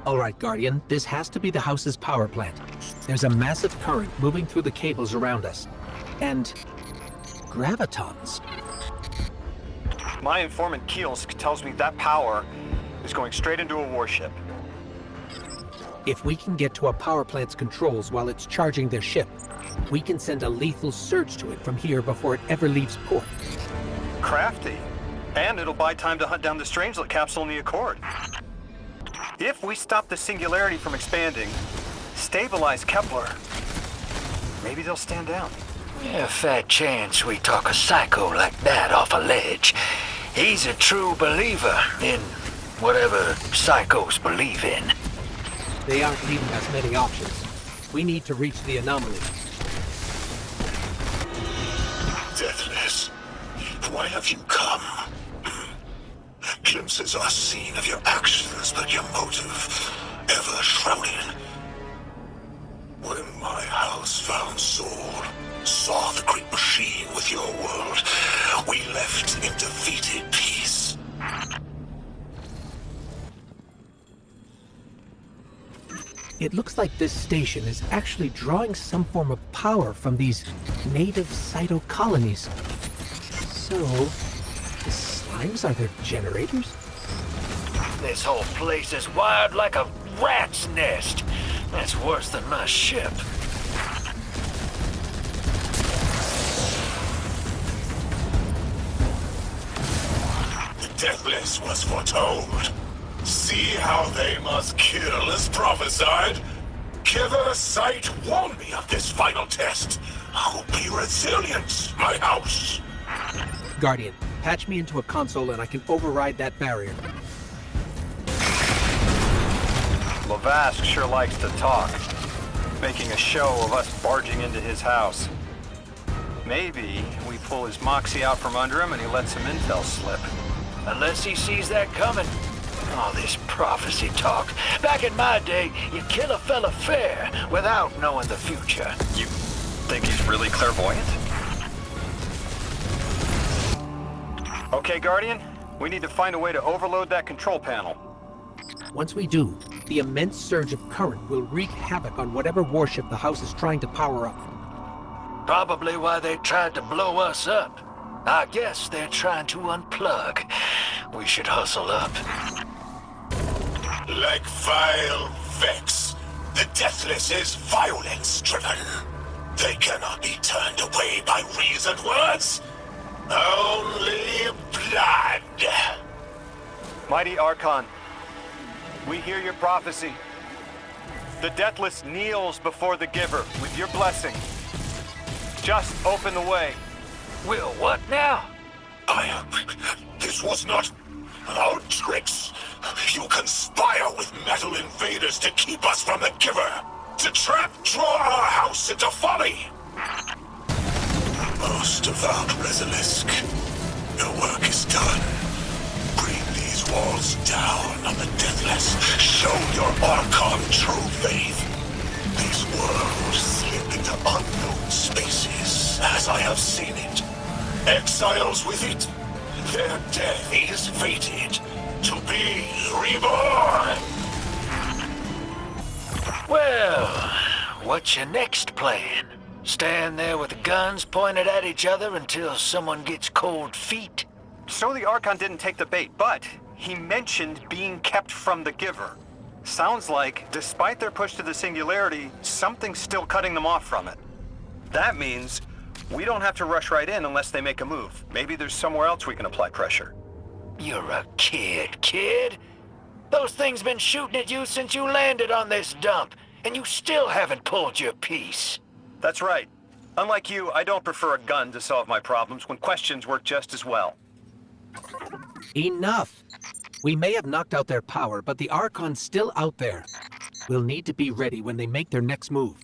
All right, Guardian, this has to be the house's power plant. There's a massive current moving through the cables around us. And gravitons. My informant Kielsk tells me that power is going straight into a warship. If we can get to a power plant's controls while it's charging their ship, we can send a lethal surge to it from here before it ever leaves port. Crafty. And it'll buy time to hunt down the Strangelet capsule in the Accord. If we stop the singularity from expanding, stabilize Kepler, maybe they'll stand down. Yeah, fat chance we talk a psycho like that off a ledge. He's a true believer in whatever psychos believe in. They aren't leaving us many options. We need to reach the anomaly. Deathless, why have you come? Glimpses are seen of your actions, but your motive ever shrouded. When my house found Soul, saw the great machine with your world, we left in defeated peace. It looks like this station is actually drawing some form of power from these native cytocolonies. So, the slimes are their generators? This whole place is wired like a rat's nest. That's worse than my ship. The Deathless was foretold. See how they must kill as prophesied. Kiver Sight warned me of this final test. I'll be resilient, my house. Guardian, patch me into a console and I can override that barrier. Lavask sure likes to talk, making a show of us barging into his house. Maybe we pull his moxie out from under him and he lets some intel slip. Unless he sees that coming. All this prophecy talk. Back in my day, you kill a fella fair without knowing the future. You think he's really clairvoyant? Okay, Guardian, we need to find a way to overload that control panel. Once we do, the immense surge of current will wreak havoc on whatever warship the house is trying to power up. Probably why they tried to blow us up. I guess they're trying to unplug. We should hustle up. Like vile Vex, the Deathless is violence-driven. They cannot be turned away by reasoned words. Only blood. Mighty Archon, we hear your prophecy. The Deathless kneels before the Giver with your blessing. Just open the way. Will what now? This was not our tricks. You conspire with metal invaders to keep us from the Giver. To draw our house into folly. Most devout Resilisk, your work is done. Bring these walls down on the Deathless. Show your Archon true faith. These worlds slip into unknown spaces, as I have seen it. Exiles with it. Their death is fated to be reborn. Well, what's your next plan? Stand there with the guns pointed at each other until someone gets cold feet? So the Archon didn't take the bait, but he mentioned being kept from the Giver. Sounds like, despite their push to the singularity, something's still cutting them off from it. That means we don't have to rush right in unless they make a move. Maybe there's somewhere else we can apply pressure. You're a kid. Those things been shooting at you since you landed on this dump, and you still haven't pulled your piece. That's right. Unlike you, I don't prefer a gun to solve my problems when questions work just as well. Enough! We may have knocked out their power, but the Archon's still out there. We'll need to be ready when they make their next move.